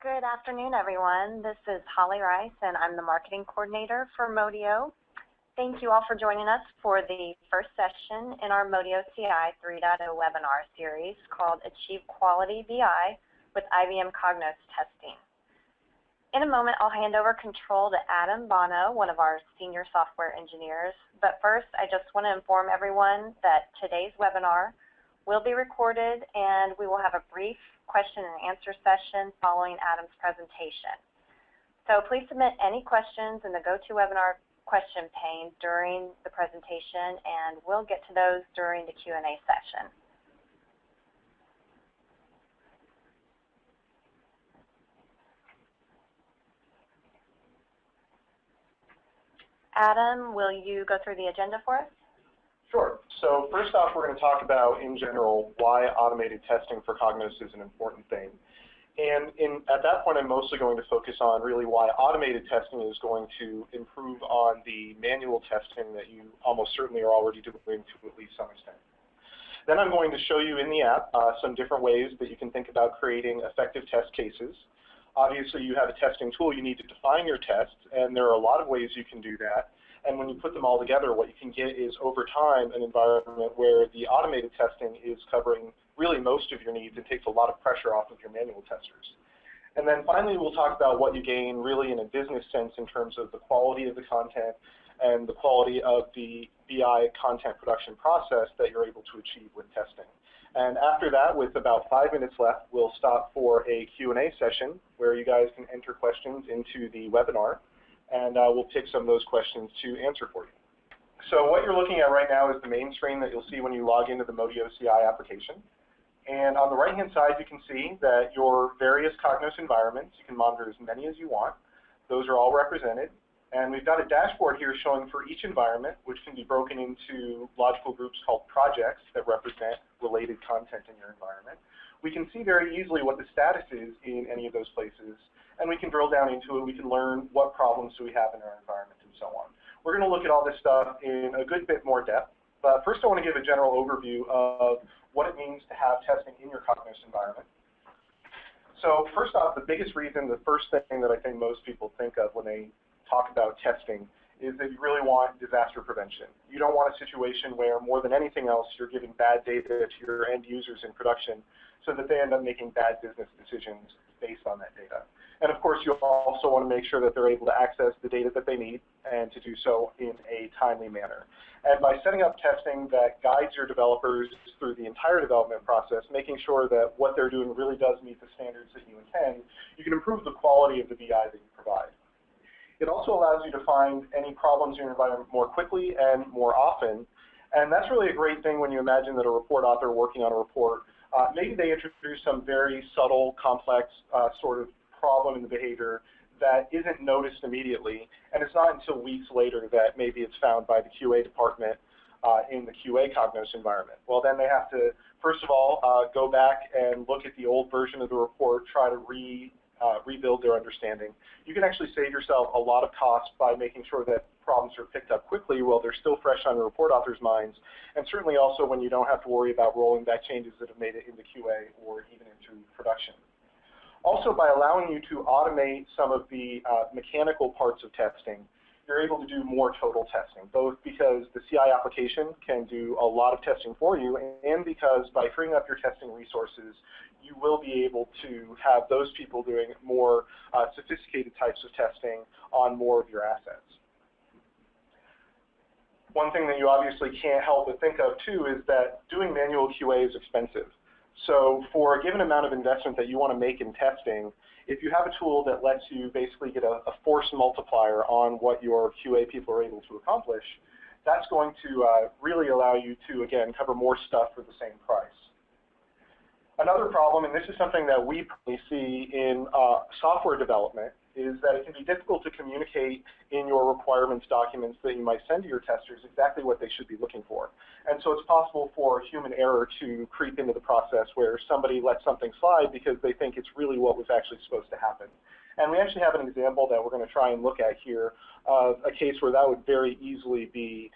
Good afternoon, everyone. This is Holly Rice, and I'm the marketing coordinator for Motio. Thank you all for joining us for the first session in our MotioCI 3.0 webinar series called Achieve Quality BI with IBM Cognos Testing. In a moment, I'll hand over control to Adam Bono, one of our senior software engineers. But first, I just want to inform everyone that today's webinar will be recorded, and we will have a brief question and answer session following Adam's presentation. So please submit any questions in the GoToWebinar question pane during the presentation, and we'll get to those during the Q&A session. Adam, will you go through the agenda for us? Sure. So first off, we're going to talk about, in general, why automated testing for Cognos is an important thing. And at that point, I'm mostly going to focus on really why automated testing is going to improve on the manual testing that you almost certainly are already doing to at least some extent. Then I'm going to show you in the app some different ways that you can think about creating effective test cases. Obviously, you have a testing tool, you need to define your tests, and there are a lot of ways you can do that. And when you put them all together, what you can get is, over time, an environment where the automated testing is covering really most of your needs and takes a lot of pressure off of your manual testers. And then finally, we'll talk about what you gain really in a business sense in terms of the quality of the content and the quality of the BI content production process that you're able to achieve with testing. And after that, with about 5 minutes left, we'll stop for a Q&A session where you guys can enter questions into the webinar, and we'll pick some of those questions to answer for you. So what you're looking at right now is the main screen that you'll see when you log into the MotioCI application. And on the right-hand side, you can see that your various Cognos environments, you can monitor as many as you want. Those are all represented. And we've got a dashboard here showing for each environment, which can be broken into logical groups called projects that represent related content in your environment. We can see very easily what the status is in any of those places, and we can drill down into it. We can learn what problems do we have in our environment and so on. We're going to look at all this stuff in a good bit more depth, but first I want to give a general overview of what it means to have testing in your Cognos environment. So first off, the biggest reason, the first thing that I think most people think of when they talk about testing is that you really want disaster prevention. You don't want a situation where, more than anything else, you're giving bad data to your end users in production so that they end up making bad business decisions based on that data. And of course, you also want to make sure that they're able to access the data that they need and to do so in a timely manner. And by setting up testing that guides your developers through the entire development process, making sure that what they're doing really does meet the standards that you intend, you can improve the quality of the BI that you provide. It also allows you to find any problems in your environment more quickly and more often. And that's really a great thing when you imagine that a report author working on a report, maybe they introduce some very subtle, complex sort of problem in the behavior that isn't noticed immediately, and it's not until weeks later that maybe it's found by the QA department in the QA Cognos environment. Well, then they have to, first of all, go back and look at the old version of the report, try to rebuild their understanding. You can actually save yourself a lot of cost by making sure that problems are picked up quickly while they're still fresh on the report authors' minds, and certainly also when you don't have to worry about rolling back changes that have made it into QA or even into production. Also, by allowing you to automate some of the mechanical parts of testing, you're able to do more total testing, both because the CI application can do a lot of testing for you, and because by freeing up your testing resources, you will be able to have those people doing more sophisticated types of testing on more of your assets. One thing that you obviously can't help but think of, too, is that doing manual QA is expensive. So for a given amount of investment that you want to make in testing, if you have a tool that lets you basically get a force multiplier on what your QA people are able to accomplish, that's going to really allow you to, again, cover more stuff for the same price. Another problem, and this is something that we probably see in software development, is that it can be difficult to communicate in your requirements documents that you might send to your testers exactly what they should be looking for. And so it's possible for human error to creep into the process where somebody lets something slide because they think it's really what was actually supposed to happen. And we actually have an example that we're going to try and look at here of a case where that would very easily be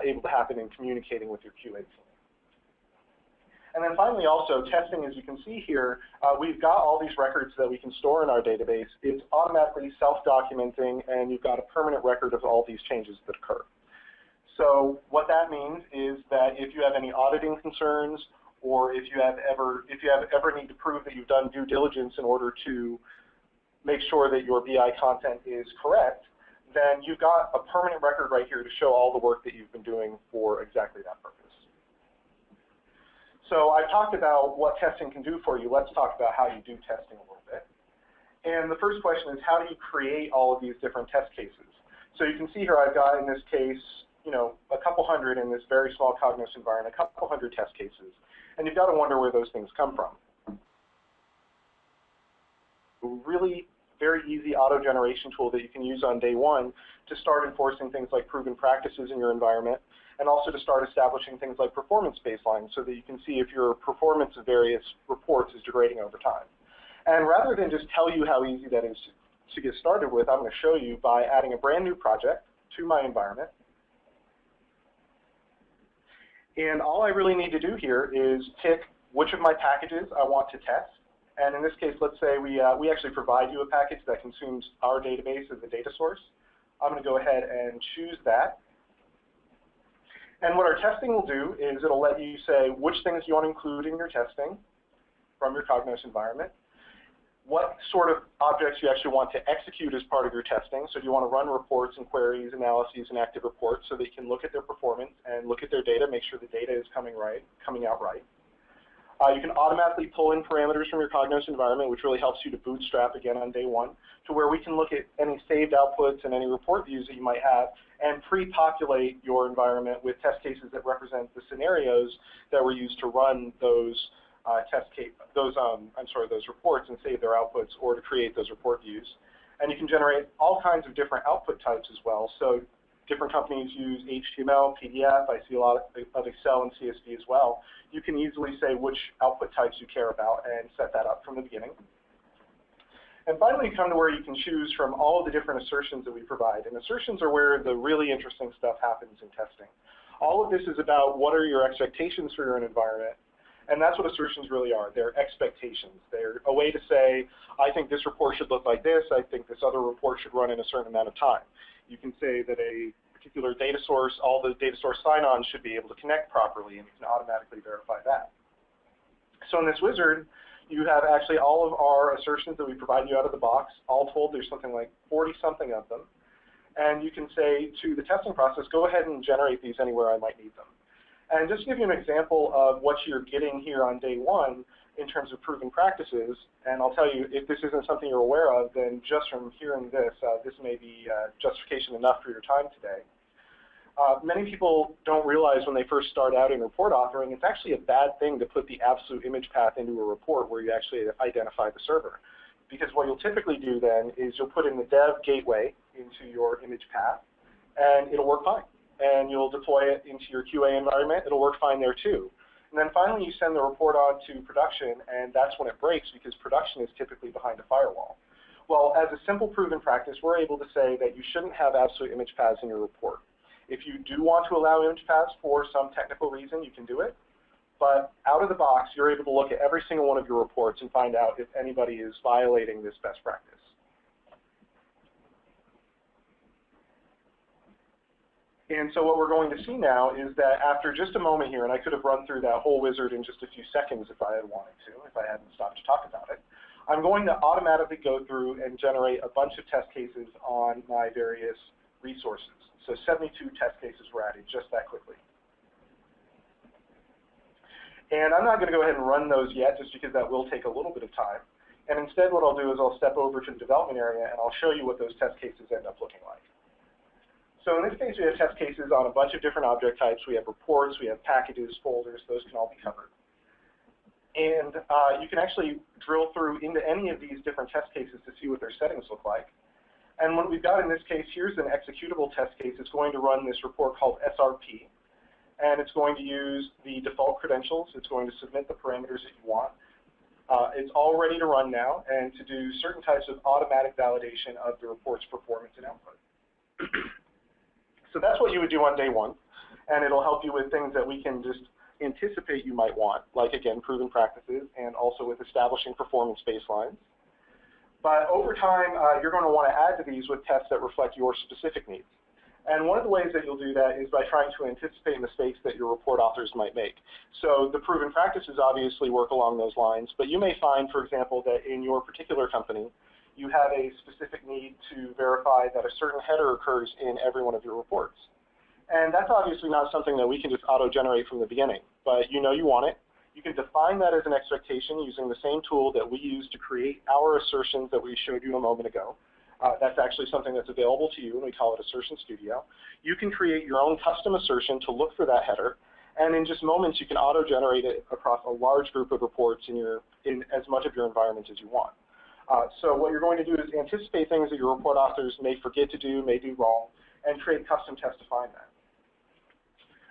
able to happen in communicating with your QA team. And then finally also testing, as you can see here, we've got all these records that we can store in our database. It's automatically self-documenting, and you've got a permanent record of all these changes that occur. So what that means is that if you have any auditing concerns, or if you ever need to prove that you've done due diligence in order to make sure that your BI content is correct, then you've got a permanent record right here to show all the work that you've been doing for exactly that purpose. So I've talked about what testing can do for you. Let's talk about how you do testing a little bit. And the first question is, how do you create all of these different test cases? So you can see here I've got, in this case, a couple hundred in this very small Cognos environment, a couple hundred test cases. And you've got to wonder where those things come from. Really very easy auto-generation tool that you can use on day one to start enforcing things like proven practices in your environment, and also to start establishing things like performance baselines so that you can see if your performance of various reports is degrading over time. And rather than just tell you how easy that is to get started with, I'm going to show you by adding a brand new project to my environment. And all I really need to do here is pick which of my packages I want to test. And in this case, let's say we actually provide you a package that consumes our database as a data source. I'm going to go ahead and choose that. And what our testing will do is it'll let you say which things you want to include in your testing from your Cognos environment, what sort of objects you actually want to execute as part of your testing. So do you want to run reports and queries, analyses, and active reports so that you can look at their performance and look at their data, make sure the data is coming out right. You can automatically pull in parameters from your Cognos environment, which really helps you to bootstrap again on day one, to where we can look at any saved outputs and any report views that you might have and pre-populate your environment with test cases that represent the scenarios that were used to run those those reports and save their outputs, or to create those report views. And you can generate all kinds of different output types as well. So different companies use HTML, PDF. I see a lot of Excel and CSV as well. You can easily say which output types you care about and set that up from the beginning. And finally, you come to where you can choose from all of the different assertions that we provide. And assertions are where the really interesting stuff happens in testing. All of this is about what are your expectations for your environment. And that's what assertions really are. They're expectations. They're a way to say, I think this report should look like this. I think this other report should run in a certain amount of time. You can say that a particular data source, all the data source sign-ons should be able to connect properly, and you can automatically verify that. So in this wizard, you have actually all of our assertions that we provide you out of the box. All told, there's something like 40-something of them. And you can say to the testing process, go ahead and generate these anywhere I might need them. And just to give you an example of what you're getting here on day one in terms of proven practices, and I'll tell you, if this isn't something you're aware of, then just from hearing this, this may be justification enough for your time today. Many people don't realize when they first start out in report authoring, it's actually a bad thing to put the absolute image path into a report where you actually identify the server. Because what you'll typically do then is you'll put in the dev gateway into your image path, and it'll work fine. And you'll deploy it into your QA environment. It'll work fine there too. And then finally, you send the report on to production, and that's when it breaks because production is typically behind a firewall. Well, as a simple proven practice, we're able to say that you shouldn't have absolute image paths in your report. If you do want to allow image paths for some technical reason, you can do it. But out of the box, you're able to look at every single one of your reports and find out if anybody is violating this best practice. And so what we're going to see now is that after just a moment here, and I could have run through that whole wizard in just a few seconds if I had wanted to, if I hadn't stopped to talk about it, I'm going to automatically go through and generate a bunch of test cases on my various resources. So 72 test cases were added just that quickly. And I'm not going to go ahead and run those yet just because that will take a little bit of time. And instead what I'll do is I'll step over to the development area and I'll show you what those test cases end up looking like. So in this case, we have test cases on a bunch of different object types. We have reports, we have packages, folders, those can all be covered. And you can actually drill through into any of these different test cases to see what their settings look like. And what we've got in this case, here's an executable test case. It's going to run this report called SRP. And it's going to use the default credentials. It's going to submit the parameters that you want. It's all ready to run now and to do certain types of automatic validation of the report's performance and output. So that's what you would do on day one, and it'll help you with things that we can just anticipate you might want, like, again, proven practices and also with establishing performance baselines. But over time, you're going to want to add to these with tests that reflect your specific needs. And one of the ways that you'll do that is by trying to anticipate mistakes that your report authors might make. So the proven practices obviously work along those lines, but you may find, for example, that in your particular company, you have a specific need to verify that a certain header occurs in every one of your reports. And that's obviously not something that we can just auto-generate from the beginning, but you know you want it. You can define that as an expectation using the same tool that we use to create our assertions that we showed you a moment ago. That's actually something that's available to you, and we call it Assertion Studio. You can create your own custom assertion to look for that header, and in just moments you can auto-generate it across a large group of reports in as much of your environment as you want. So what you're going to do is anticipate things that your report authors may forget to do, may do wrong, and create custom tests to find that.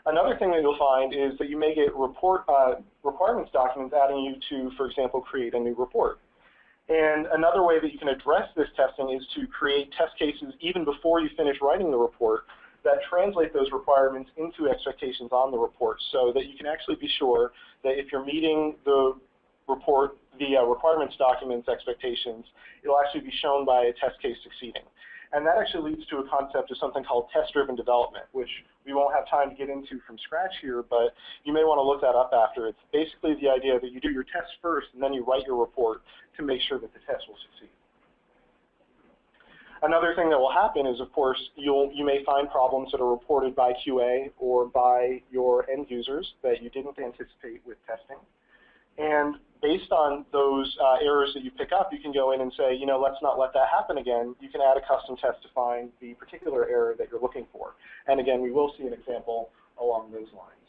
Another thing that you'll find is that you may get requirements documents asking you to, for example, create a new report. And another way that you can address this testing is to create test cases even before you finish writing the report that translate those requirements into expectations on the report so that you can actually be sure that if you're meeting the report, the requirements documents expectations, it'll actually be shown by a test case succeeding. And that actually leads to a concept of something called test-driven development, which we won't have time to get into from scratch here, but you may want to look that up after. It's basically the idea that you do your tests first and then you write your report to make sure that the test will succeed. Another thing that will happen is, of course, you may find problems that are reported by QA or by your end users that you didn't anticipate with testing. And based on those errors that you pick up, you can go in and say, you know, let's not let that happen again. You can add a custom test to find the particular error that you're looking for. And again, we will see an example along those lines.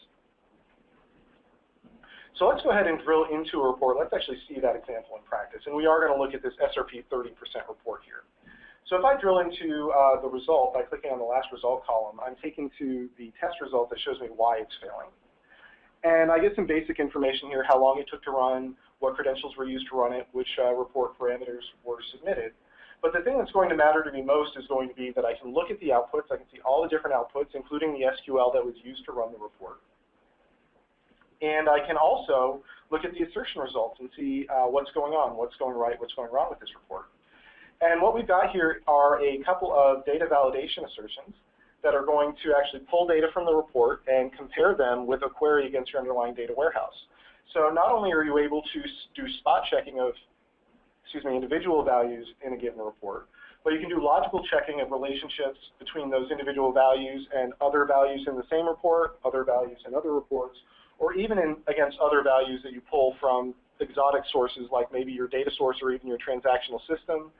So let's go ahead and drill into a report. Let's actually see that example in practice. And we are going to look at this SRP 30% report here. So if I drill into the result by clicking on the last result column, I'm taken to the test result that shows me why it's failing. And I get some basic information here, how long it took to run, what credentials were used to run it, which report parameters were submitted. But the thing that's going to matter to me most is going to be that I can look at the outputs. I can see all the different outputs, including the SQL that was used to run the report. And I can also look at the assertion results and see what's going on, what's going right, what's going wrong with this report. And what we've got here are a couple of data validation assertions that are going to actually pull data from the report and compare them with a query against your underlying data warehouse. So not only are you able to do spot checking of, individual values in a given report, but you can do logical checking of relationships between those individual values and other values in the same report, other values in other reports, or even against other values that you pull from exotic sources like maybe your data source or even your transactional system,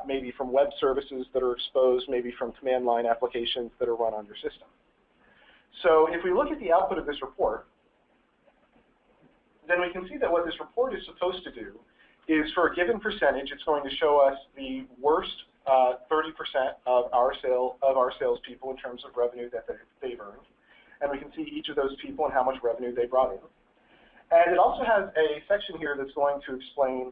maybe from web services that are exposed, maybe from command line applications that are run on your system. So if we look at the output of this report, then we can see that what this report is supposed to do is for a given percentage, it's going to show us the worst 30% of our salespeople in terms of revenue that they've earned. And we can see each of those people and how much revenue they brought in. And it also has a section here that's going to explain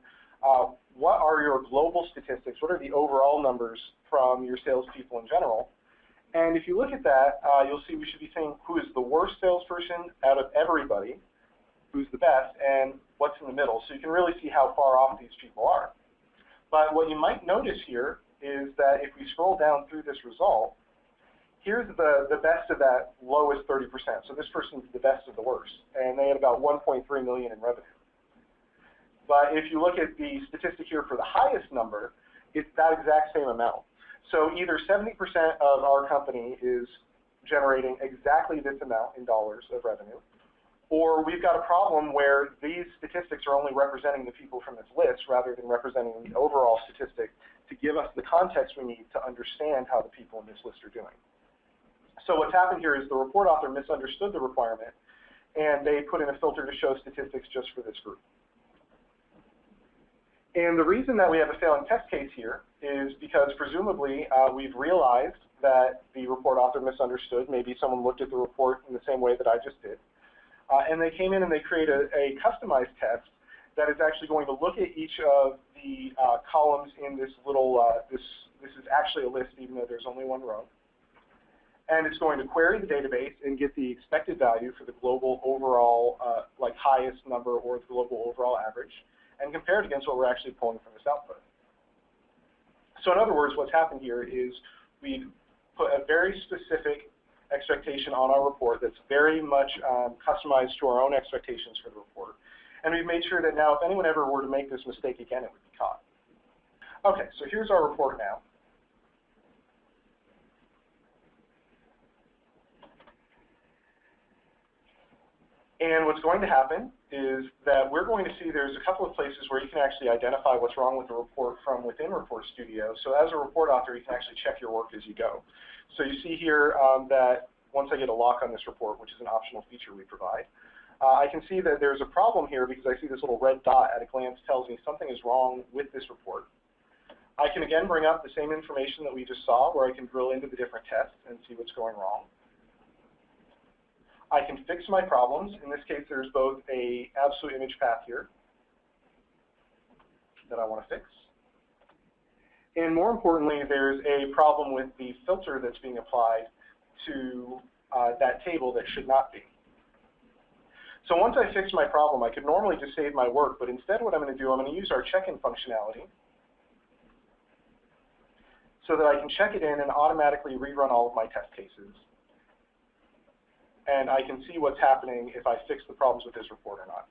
what are your global statistics, what are the overall numbers from your salespeople in general. And if you look at that, you'll see we should be saying who is the worst salesperson out of everybody, who's the best, and what's in the middle. So you can really see how far off these people are. But what you might notice here is that if we scroll down through this result, here's the best of that lowest 30%. So this person's the best of the worst, and they had about 1.3 million in revenue. But if you look at the statistic here for the highest number, it's that exact same amount. So either 70% of our company is generating exactly this amount in dollars of revenue, or we've got a problem where these statistics are only representing the people from this list rather than representing the overall statistic to give us the context we need to understand how the people in this list are doing. So what's happened here is the report author misunderstood the requirement, and they put in a filter to show statistics just for this group. And the reason that we have a failing test case here is because presumably we've realized that the report author misunderstood. Maybe someone looked at the report in the same way that I just did. And they came in and they created a customized test that is actually going to look at each of the columns in this little, this is actually a list even though there's only one row. And it's going to query the database and get the expected value for the global overall, like highest number or the global overall average, and compare it against what we're actually pulling from this output. So in other words, what's happened here is we put a very specific expectation on our report that's very much customized to our own expectations for the report. And we've made sure that now if anyone ever were to make this mistake again, it would be caught. Okay, so here's our report now. And what's going to happen is that we're going to see there's a couple of places where you can actually identify what's wrong with the report from within Report Studio. So as a report author, you can actually check your work as you go. So you see here that once I get a lock on this report, which is an optional feature we provide, I can see that there's a problem here because I see this little red dot at a glance tells me something is wrong with this report. I can again bring up the same information that we just saw where I can drill into the different tests and see what's going wrong. I can fix my problems. In this case, there's both a absolute image path here that I want to fix. And more importantly, there's a problem with the filter that's being applied to that table that should not be. So once I fix my problem, I could normally just save my work, but instead what I'm going to do, I'm going to use our check-in functionality so that I can check it in and automatically rerun all of my test cases. And I can see what's happening if I fix the problems with this report or not.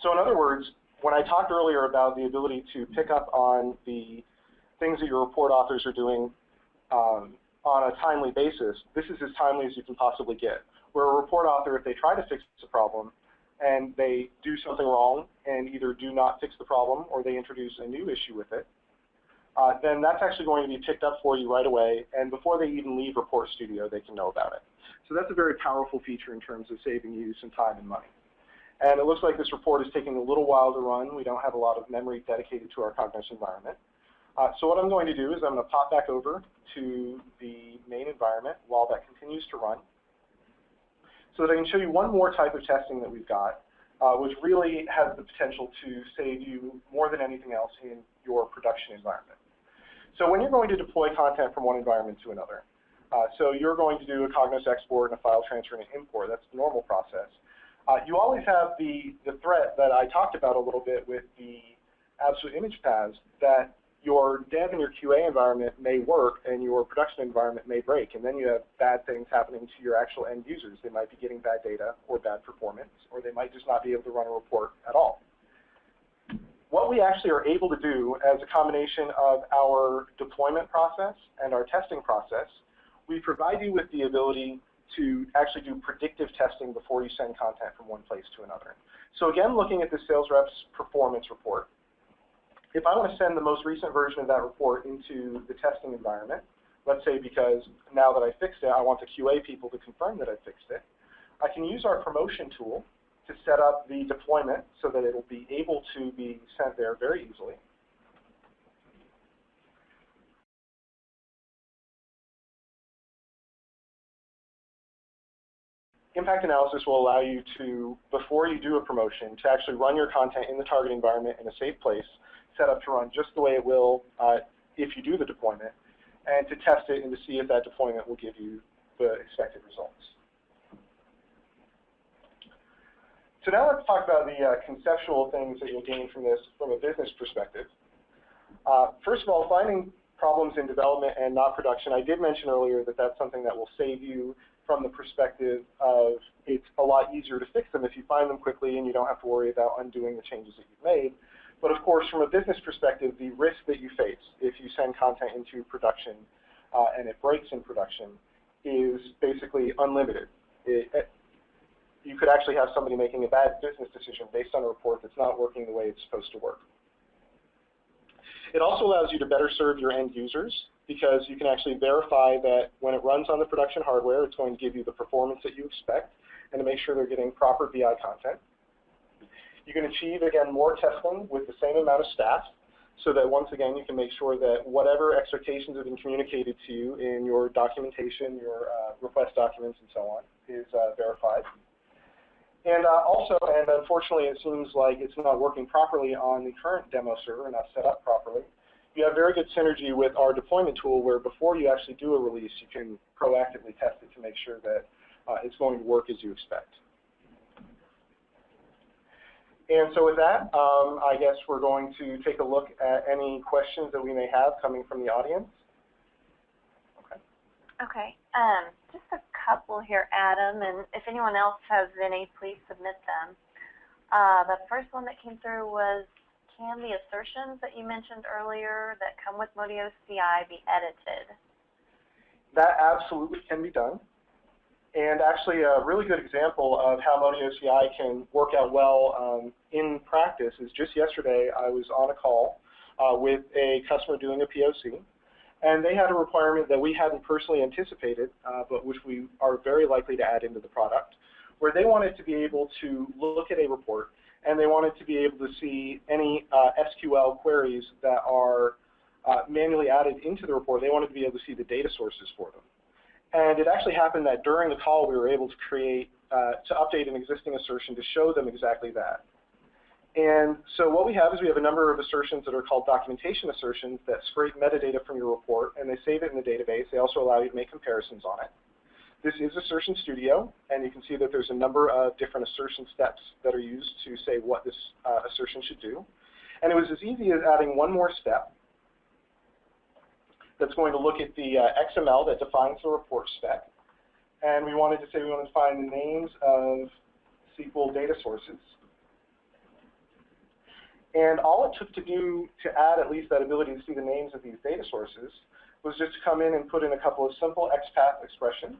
So in other words, when I talked earlier about the ability to pick up on the things that your report authors are doing on a timely basis, this is as timely as you can possibly get. Where a report author, if they try to fix a problem and they do something wrong and either do not fix the problem or they introduce a new issue with it, then that's actually going to be picked up for you right away, and before they even leave Report Studio, they can know about it. So that's a very powerful feature in terms of saving you some time and money. And it looks like this report is taking a little while to run. We don't have a lot of memory dedicated to our Cognos environment. So what I'm going to do is I'm going to pop back over to the main environment while that continues to run so that I can show you one more type of testing that we've got, which really has the potential to save you more than anything else in your production environment. So when you're going to deploy content from one environment to another, so you're going to do a Cognos export and a file transfer and an import. That's the normal process. You always have the threat that I talked about a little bit with the absolute image paths, that your dev and your QA environment may work and your production environment may break, and then you have bad things happening to your actual end users. They might be getting bad data or bad performance, or they might just not be able to run a report at all. What we actually are able to do as a combination of our deployment process and our testing process, we provide you with the ability to actually do predictive testing before you send content from one place to another. So again, looking at the sales rep's performance report, if I want to send the most recent version of that report into the testing environment, let's say because now that I fixed it, I want the QA people to confirm that I fixed it, I can use our promotion tool to set up the deployment so that it'll be able to be sent there very easily. Impact analysis will allow you to, before you do a promotion, to actually run your content in the target environment in a safe place, set up to run just the way it will if you do the deployment, and to test it and to see if that deployment will give you the expected results. So now let's talk about the conceptual things that you'll gain from this from a business perspective. First of all, finding problems in development and not production. I did mention earlier that that's something that will save you from the perspective of it's a lot easier to fix them if you find them quickly and you don't have to worry about undoing the changes that you've made. But of course, from a business perspective, the risk that you face if you send content into production and it breaks in production is basically unlimited. You could actually have somebody making a bad business decision based on a report that's not working the way it's supposed to work. It also allows you to better serve your end users because you can actually verify that when it runs on the production hardware, it's going to give you the performance that you expect and to make sure they're getting proper BI content. You can achieve, again, more testing with the same amount of staff so that, once again, you can make sure that whatever expectations have been communicated to you in your documentation, your request documents, and so on, is verified. And also, and unfortunately, it seems like it's not working properly on the current demo server, not set up properly, you have very good synergy with our deployment tool where before you actually do a release, you can proactively test it to make sure that it's going to work as you expect. And so with that, I guess we're going to take a look at any questions that we may have coming from the audience. Okay, just a couple here, Adam, and if anyone else has any, please submit them. The first one that came through was, can the assertions that you mentioned earlier that come with MotioCI be edited? That absolutely can be done. And actually, a really good example of how MotioCI can work out well in practice is just yesterday I was on a call with a customer doing a POC, and they had a requirement that we hadn't personally anticipated, but which we are very likely to add into the product, where they wanted to be able to look at a report, and they wanted to be able to see any SQL queries that are manually added into the report. They wanted to be able to see the data sources for them. And it actually happened that during the call we were able to create, to update an existing assertion to show them exactly that. And so what we have is we have a number of assertions that are called documentation assertions that scrape metadata from your report, and they save it in the database. They also allow you to make comparisons on it. This is Assertion Studio, and you can see that there's a number of different assertion steps that are used to say what this assertion should do. And it was as easy as adding one more step that's going to look at the XML that defines the report spec. And we wanted to say we wanted to find the names of SQL data sources. And all it took to do to add at least that ability to see the names of these data sources was just to come in and put in a couple of simple XPath expressions.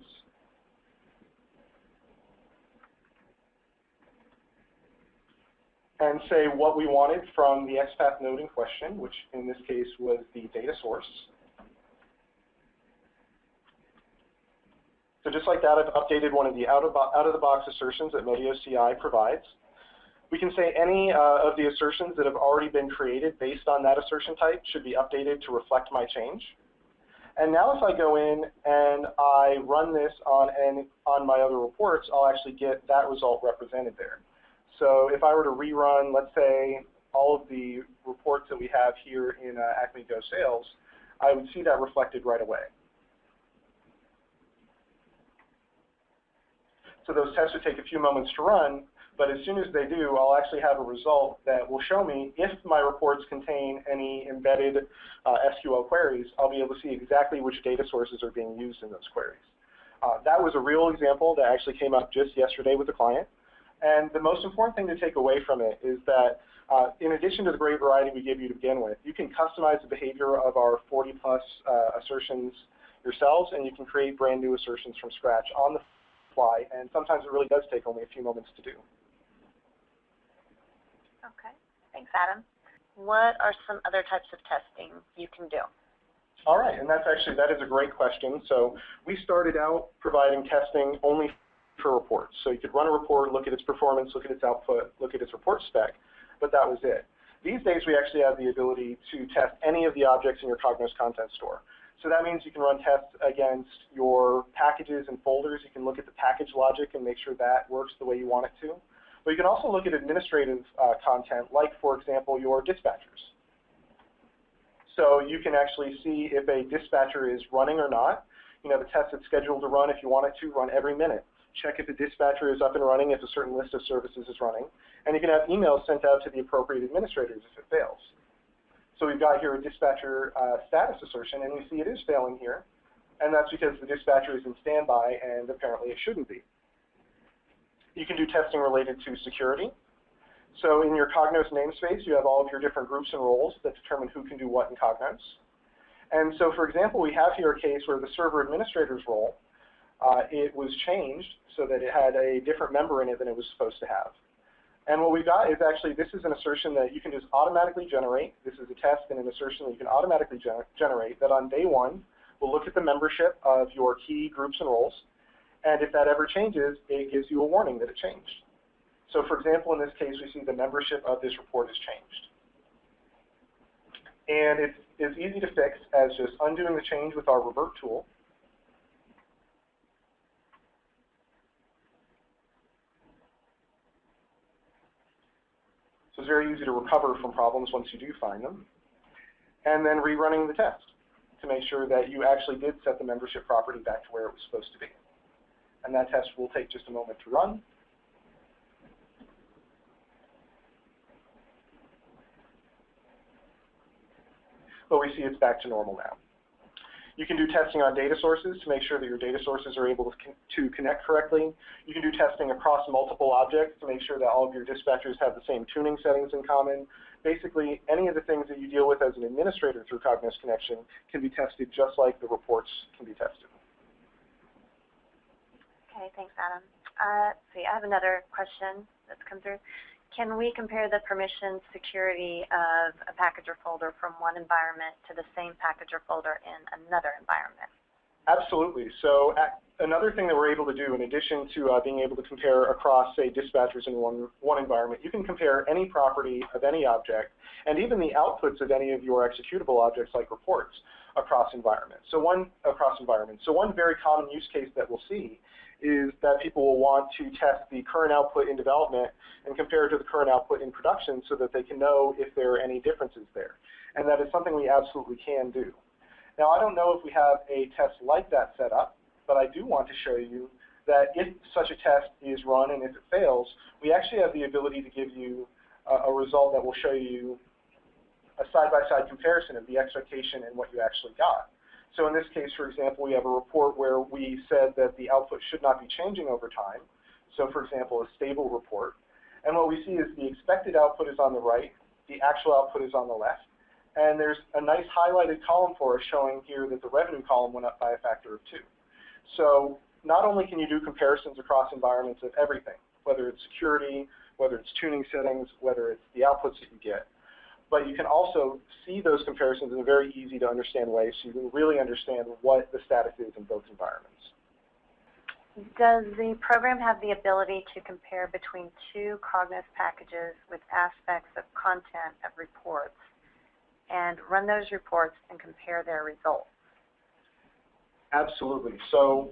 And say what we wanted from the XPath node in question, which in this case was the data source. So just like that, I've updated one of the out-of-the-box assertions that MotioCI provides. We can say any of the assertions that have already been created based on that assertion type should be updated to reflect my change. And now if I go in and I run this on my other reports, I'll actually get that result represented there. So if I were to rerun, let's say, all of the reports that we have here in Acme Go Sales, I would see that reflected right away. So those tests would take a few moments to run, but as soon as they do, I'll actually have a result that will show me if my reports contain any embedded SQL queries, I'll be able to see exactly which data sources are being used in those queries. That was a real example that actually came up just yesterday with the client. And the most important thing to take away from it is that in addition to the great variety we give you to begin with, you can customize the behavior of our 40-plus assertions yourselves, and you can create brand new assertions from scratch on the fly, and sometimes it really does take only a few moments to do. Okay, thanks, Adam. What are some other types of testing you can do? All right, and that is a great question. So we started out providing testing only for reports. So you could run a report, look at its performance, look at its output, look at its report spec, but that was it. These days we actually have the ability to test any of the objects in your Cognos content store. So that means you can run tests against your packages and folders. You can look at the package logic and make sure that works the way you want it to. But you can also look at administrative content, like, for example, your dispatchers. So you can actually see if a dispatcher is running or not. You know, the test it's scheduled to run, if you want it to, run every minute. Check if the dispatcher is up and running, if a certain list of services is running. And you can have emails sent out to the appropriate administrators if it fails. So we've got here a dispatcher status assertion, and we see it is failing here. And that's because the dispatcher is in standby, and apparently it shouldn't be. You can do testing related to security. So in your Cognos namespace, you have all of your different groups and roles that determine who can do what in Cognos. And so, for example, we have here a case where the server administrator's role, it was changed so that it had a different member in it than it was supposed to have. And what we've got is actually, this is an assertion that you can just automatically generate. This is a test and an assertion that you can automatically generate that on day one will look at the membership of your key groups and roles. And if that ever changes, it gives you a warning that it changed. So for example, in this case, we see the membership of this report has changed. And it's as easy to fix as just undoing the change with our revert tool. So it's very easy to recover from problems once you do find them. and then rerunning the test to make sure that you actually did set the membership property back to where it was supposed to be. And that test will take just a moment to run. But we see it's back to normal now. You can do testing on data sources to make sure that your data sources are able to connect correctly. You can do testing across multiple objects to make sure that all of your dispatchers have the same tuning settings in common. Basically, any of the things that you deal with as an administrator through Cognos Connection can be tested just like the reports can be tested. Okay, thanks, Adam. Let's see, I have another question that's come through. Can we compare the permission security of a package or folder from one environment to the same package or folder in another environment? Absolutely. So another thing that we're able to do, in addition to being able to compare across, say, dispatchers in one environment, you can compare any property of any object and even the outputs of any of your executable objects like reports across environments. So one very common use case that we'll see is that people will want to test the current output in development and compare it to the current output in production so that they can know if there are any differences there. And that is something we absolutely can do. Now, I don't know if we have a test like that set up, but I do want to show you that if such a test is run and if it fails, we actually have the ability to give you a result that will show you a side-by-side comparison of the expectation and what you actually got. So in this case, for example, we have a report where we said that the output should not be changing over time. So for example, a stable report. And what we see is the expected output is on the right, the actual output is on the left, and there's a nice highlighted column for us showing here that the revenue column went up by a factor of 2. So not only can you do comparisons across environments of everything, whether it's security, whether it's tuning settings, whether it's the outputs that you get, but you can also see those comparisons in a very easy to understand way so you can really understand what the status is in both environments. Does the program have the ability to compare between two Cognos packages with aspects of content of reports and run those reports and compare their results? Absolutely. So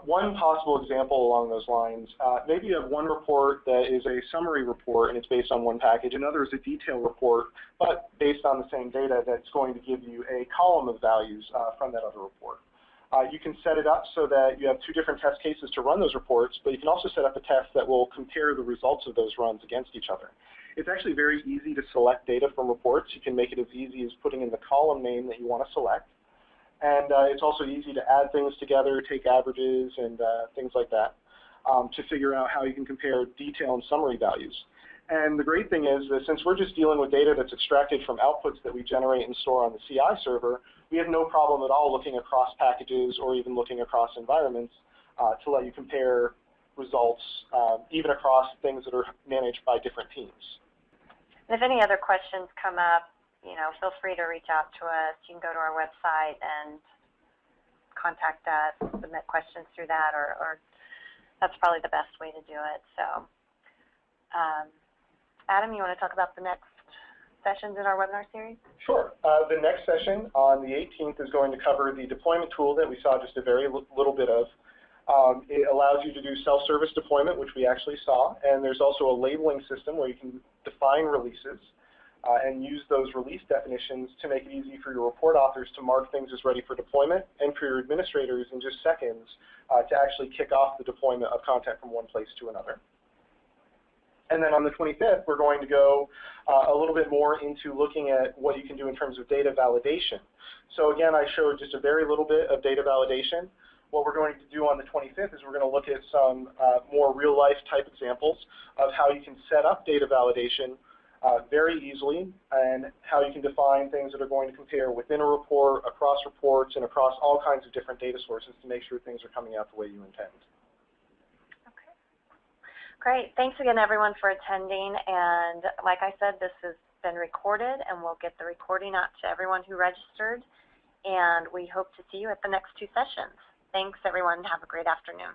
one possible example along those lines, maybe you have one report that is a summary report and it's based on one package, another is a detailed report, but based on the same data that's going to give you a column of values from that other report. You can set it up so that you have two different test cases to run those reports, but you can also set up a test that will compare the results of those runs against each other. It's actually very easy to select data from reports. You can make it as easy as putting in the column name that you want to select. And it's also easy to add things together, take averages and things like that to figure out how you can compare detail and summary values. And the great thing is that since we're just dealing with data that's extracted from outputs that we generate and store on the CI server, we have no problem at all looking across packages or even looking across environments to let you compare results even across things that are managed by different teams. And if any other questions come up, feel free to reach out to us. You can go to our website and contact us, submit questions through that, or that's probably the best way to do it. So, Adam, you want to talk about the next sessions in our webinar series? Sure. The next session on the 18th is going to cover the deployment tool that we saw just a very little bit of. It allows you to do self-service deployment, which we actually saw, and there's also a labeling system where you can define releases and use those release definitions to make it easy for your report authors to mark things as ready for deployment and for your administrators in just seconds to actually kick off the deployment of content from one place to another. And then on the 25th, we're going to go a little bit more into looking at what you can do in terms of data validation. So again, I showed just a very little bit of data validation. What we're going to do on the 25th is we're going to look at some more real-life type examples of how you can set up data validation very easily and how you can define things that are going to compare within a report, across reports, and across all kinds of different data sources to make sure things are coming out the way you intend. Okay. Great. Thanks again, everyone, for attending. And like I said, this has been recorded, and we'll get the recording out to everyone who registered. And we hope to see you at the next two sessions. Thanks, everyone. Have a great afternoon.